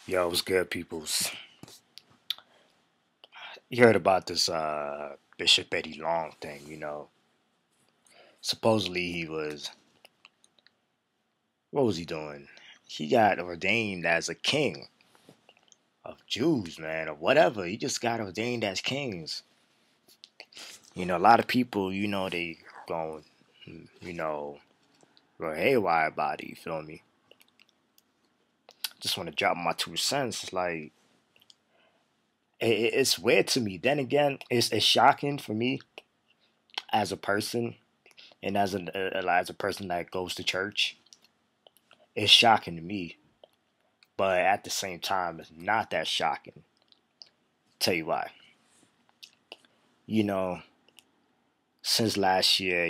Yo, what's good, peoples? You heard about this Bishop Eddie Long thing. Supposedly he was what was he doing? He got ordained as a king of Jews, man, or whatever. He just got ordained as kings. A lot of people, they going, you know, real haywire about it, you feel me? Just want to drop my 2 cents. It's weird to me. Then again, it's shocking for me as a person and as a person that goes to church. It's shocking to me, but at the same time, it's not that shocking. Tell you why. You know, since last year,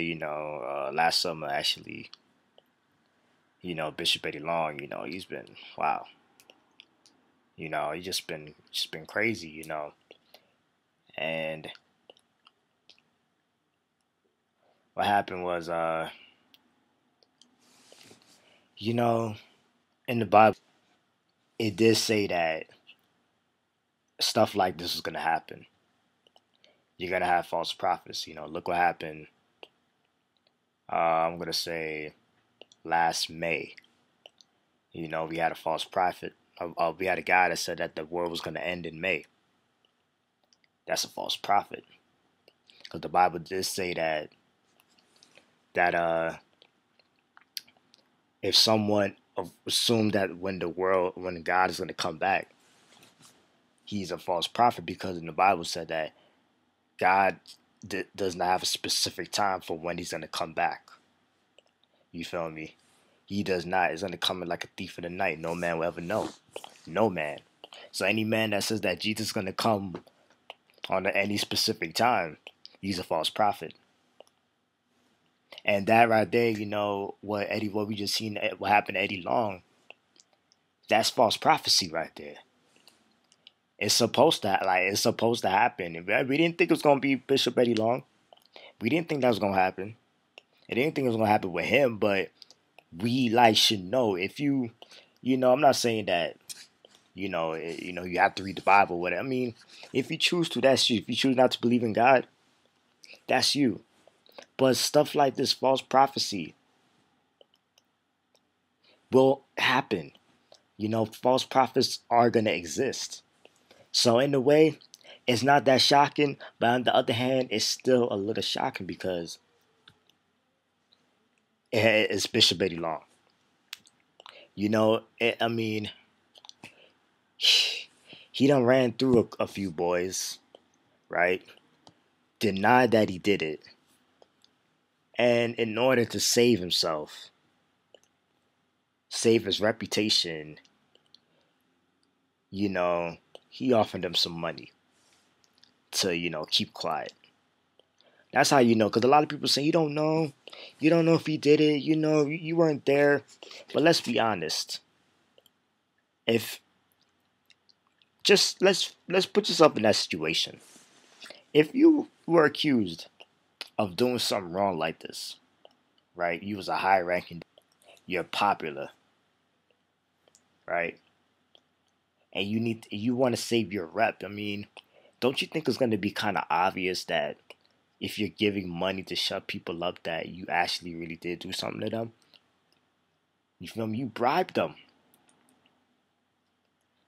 last summer actually, Bishop Eddie Long, he's been wow. He's just been crazy. And what happened was, you know, in the Bible, it did say that stuff like this is gonna happen. You're gonna have false prophets. Look what happened. I'm gonna say last May. We had a false prophet. We had a guy that said that the world was gonna end in May. That's a false prophet because the Bible did say that if someone assumed that when God is gonna come back, he's a false prophet because in the Bible said that God does not have a specific time for when he's gonna come back. You feel me? He does not. It's gonna come in like a thief in the night. No man will ever know. No man. So any man that says that Jesus is gonna come on any specific time, he's a false prophet. And that right there, what we just seen, what happened to Eddie Long, that's false prophecy right there. It's supposed to happen. We didn't think it was gonna be Bishop Eddie Long. We didn't think that was gonna happen. I didn't think it was gonna happen with him, but we should know if I'm not saying that you have to read the Bible. Whatever. I mean, if you choose to, that's you. If you choose not to believe in God, that's you. But stuff like this false prophecy will happen. False prophets are gonna exist. So in a way, it's not that shocking. But on the other hand, it's still a little shocking because it's Bishop Eddie Long. I mean, he done ran through a few boys, right? Denied that he did it. And in order to save himself, save his reputation, he offered them some money to, keep quiet. That's how you know, because a lot of people say you don't know. You don't know if he did it. You weren't there. But let's be honest. If just let's put yourself in that situation. If you were accused of doing something wrong like this, right? You was a high ranking, you're popular, right? And you want to save your rep. I mean, don't you think it's going to be kind of obvious that if you're giving money to shut people up, that you actually really did do something to them? You feel me? You bribed them.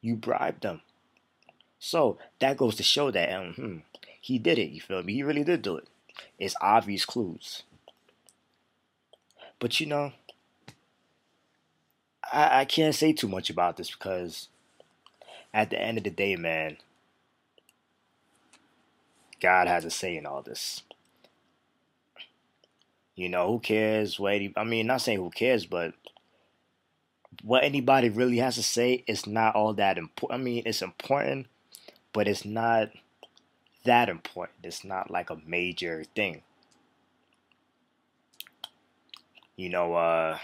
You bribed them. So that goes to show that he did it. You feel me? He really did do it. It's obvious clues. But I can't say too much about this because at the end of the day, man, God has a say in all this. Who cares I mean, not saying who cares, but what anybody really has to say is not all that important. I mean, it's important, but it's not that important. It's not like a major thing. You know, uh,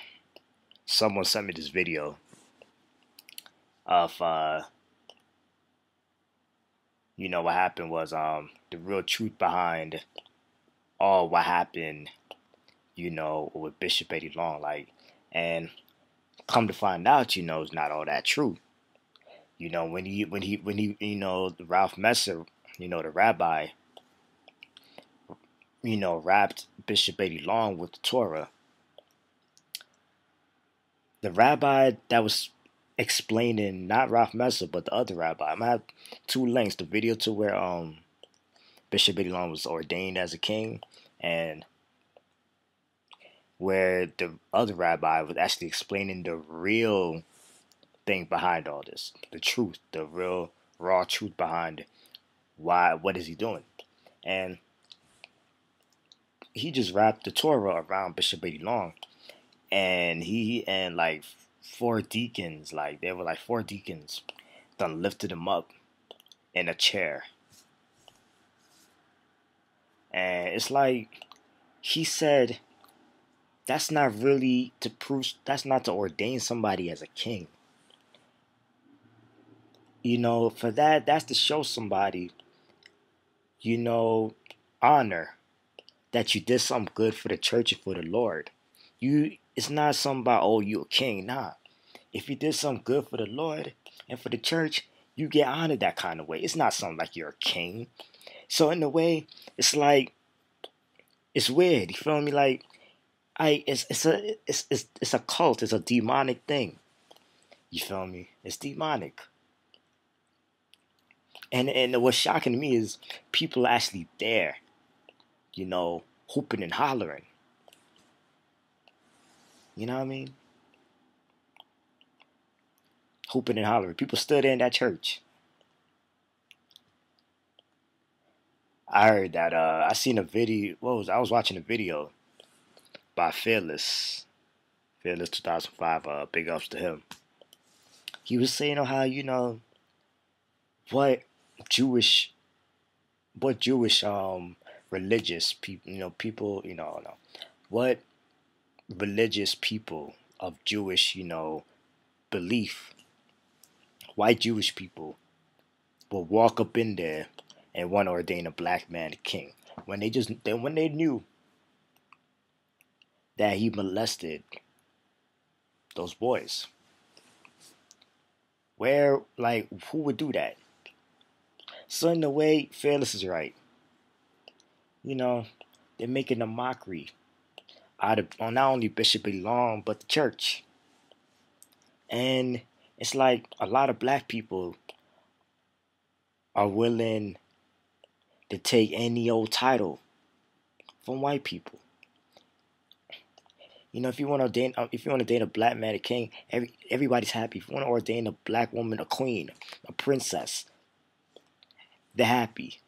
Someone sent me this video of, what happened was, the real truth behind all what happened, with Bishop Eddie Long. And come to find out, it's not all that true. You know, when he Ralph Messer, the rabbi, rapped Bishop Eddie Long with the Torah. The rabbi that was explaining, not Ralph Messer, but the other rabbi. I'm gonna have two links: the video to where Bishop Eddie Long was ordained as a king, and where the other rabbi was actually explaining the real thing behind all this, the truth, the real raw truth behind what is he doing. And he just wrapped the Torah around Bishop Eddie Long, and he and like four deacons, like there were like four deacons, done lifted him up in a chair. And it's like he said that's not really to prove, that's not to ordain somebody as a king. For that's to show somebody, you know, honor that you did something good for the church and for the Lord. It's not something about, oh, you a king. Nah. If you did something good for the Lord and for the church, you get honored that kind of way. It's not something like you're a king. So in a way, it's like it's weird. You feel me? Like it's a cult. It's a demonic thing. You feel me? It's demonic. And what's shocking to me is people actually there, hooping and hollering. You know what I mean? Hooping and hollering. People stood in that church. I heard that. I seen a video. I was watching a video by Fearless. Fearless 2005. Big ups to him. He was saying how what Jewish, religious people, no, what religious people of Jewish, belief, white Jewish people will walk up in there and want to ordain a black man king when they knew that he molested those boys. Who would do that? So in a way, Fearless is right. They're making a mockery out of not only Bishop E. Long but the church. And it's like a lot of black people are willing to take any old title from white people. If you want to date a black man a king, everybody's happy. If you want to ordain a black woman a queen, a princess, they're happy.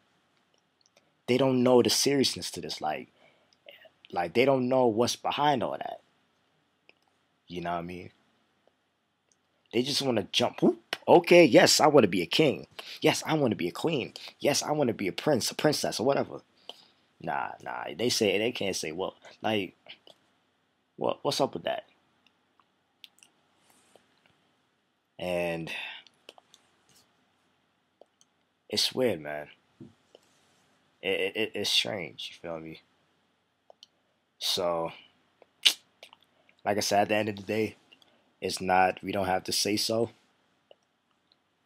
They don't know the seriousness to this, like they don't know what's behind all that. You know what I mean? They just want to jump. Whoop. Okay, yes, I want to be a king. Yes, I want to be a queen. Yes, I want to be a prince, a princess, or whatever. Nah. They can't say, well, like, what's up with that? And it's weird, man. It's strange. You feel me? So, like I said, at the end of the day, it's not. We don't have to say so.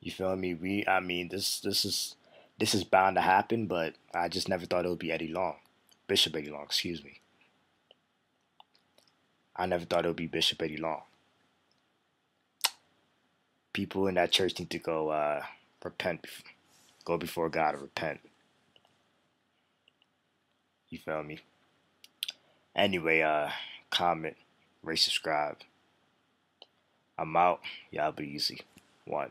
You feel me? I mean, this is bound to happen, but I just never thought it would be Eddie Long, Bishop Eddie Long. Excuse me. I never thought it would be Bishop Eddie Long. People in that church need to go repent, go before God and repent. You feel me? Anyway, comment, rate, subscribe. I'm out. Y'all be easy. One.